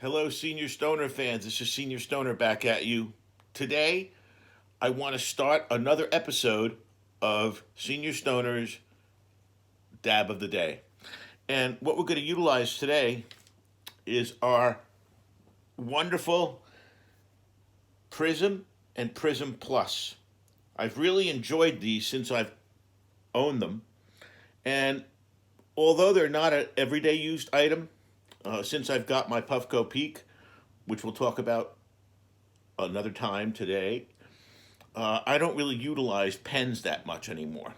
Hello, Senior Stoner fans. This is Senior Stoner back at you. Today, I want to start another episode of Senior Stoner's Dab of the Day. And what we're going to utilize today is our wonderful Prism and Prism Plus. I've really enjoyed these since I've owned them. And although they're not an everyday used item, since I've got my Puffco Peak, which we'll talk about another time today, I don't really utilize pens that much anymore.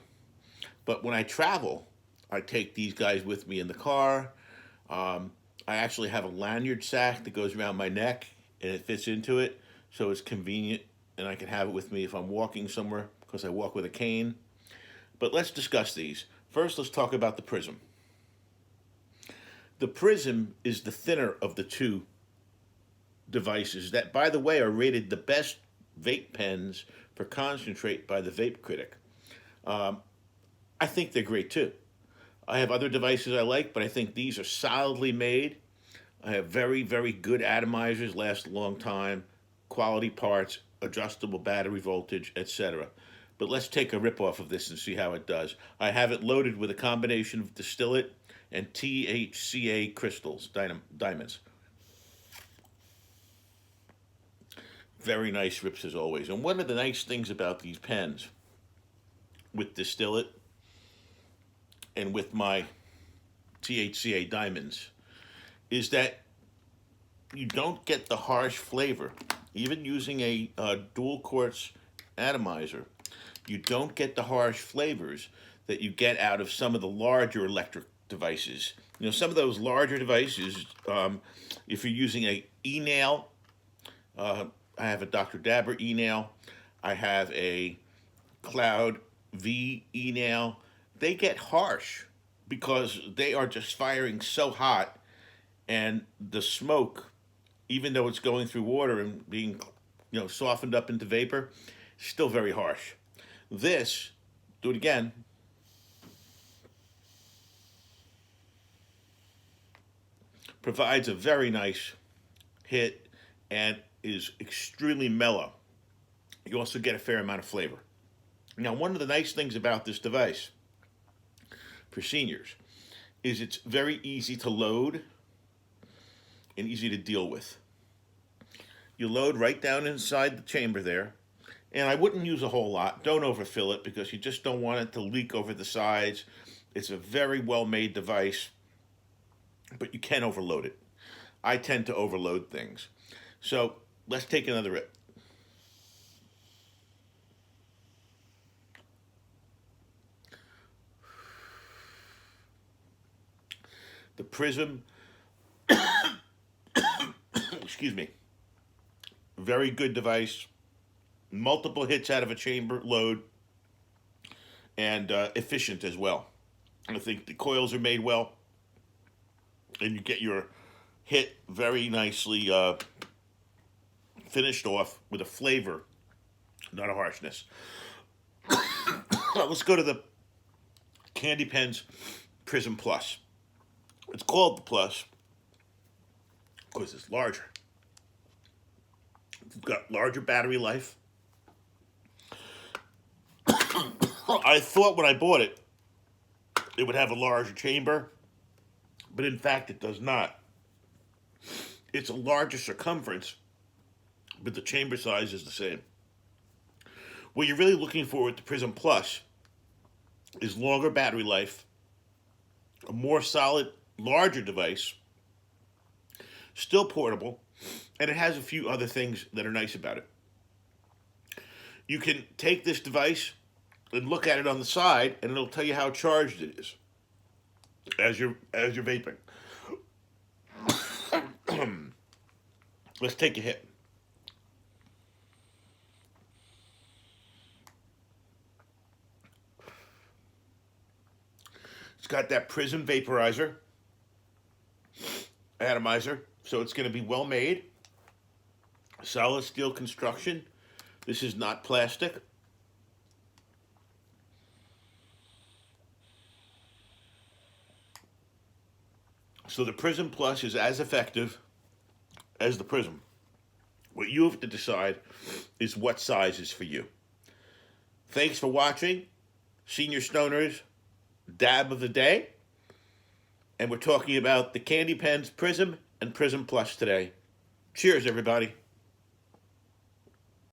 But when I travel, I take these guys with me in the car. I actually have a lanyard sack that goes around my neck and it fits into it, so it's convenient and I can have it with me if I'm walking somewhere because I walk with a cane. But let's discuss these. First, let's talk about the Prism. The Prism is the thinner of the two devices that, by the way, are rated the best vape pens for concentrate by the Vape Critic. Um, I think they're great too. I have other devices I like, but I think these are solidly made. I have very, very good atomizers, last a long time, quality parts, adjustable battery voltage, etc. But let's take a rip off of this and see how it does. I have it loaded with a combination of distillate and THCA crystals, diamonds. Very nice rips as always. And one of the nice things about these pens with distillate and with my THCA diamonds is that you don't get the harsh flavor. Even using a dual quartz atomizer, you don't get the harsh flavors that you get out of some of the larger electric devices. You know, some of those larger devices, if you're using a e-nail, I have a Dr. Dabber e-nail, I have a Cloud V e-nail, they get harsh because they are just firing so hot, and the smoke, even though it's going through water and being, softened up into vapor, is still very harsh. This, do it again, provides a very nice hit and is extremely mellow. You also get a fair amount of flavor. Now, one of the nice things about this device for seniors is it's very easy to load and easy to deal with. You load right down inside the chamber there, and I wouldn't use a whole lot. Don't overfill it because you just don't want it to leak over the sides. It's a very well made device, but you can overload it. I tend to overload things. So let's take another rip. The Prism, excuse me, very good device. Multiple hits out of a chamber load and efficient as well. I think the coils are made well, and you get your hit very nicely finished off with a flavor, not a harshness. Let's go to the Kandypens Prism Plus. It's called the Plus because it's larger. It's got larger battery life. I thought when I bought it, it would have a larger chamber, but in fact, it does not. It's a larger circumference, but the chamber size is the same. What you're really looking for with the Prism Plus is longer battery life, a more solid, larger device, still portable, and it has a few other things that are nice about it. You can take this device and look at it on the side, and it'll tell you how charged it is as you're vaping. Let's take a hit. It's got that Prism vaporizer, atomizer, so it's going to be well made. Solid steel construction. This is not plastic. So the Prism Plus is as effective as the Prism. What you have to decide is what size is for you. Thanks for watching. Senior Stoners Dab of the Day. And we're talking about the Kandypens Prism and Prism Plus today. Cheers, everybody.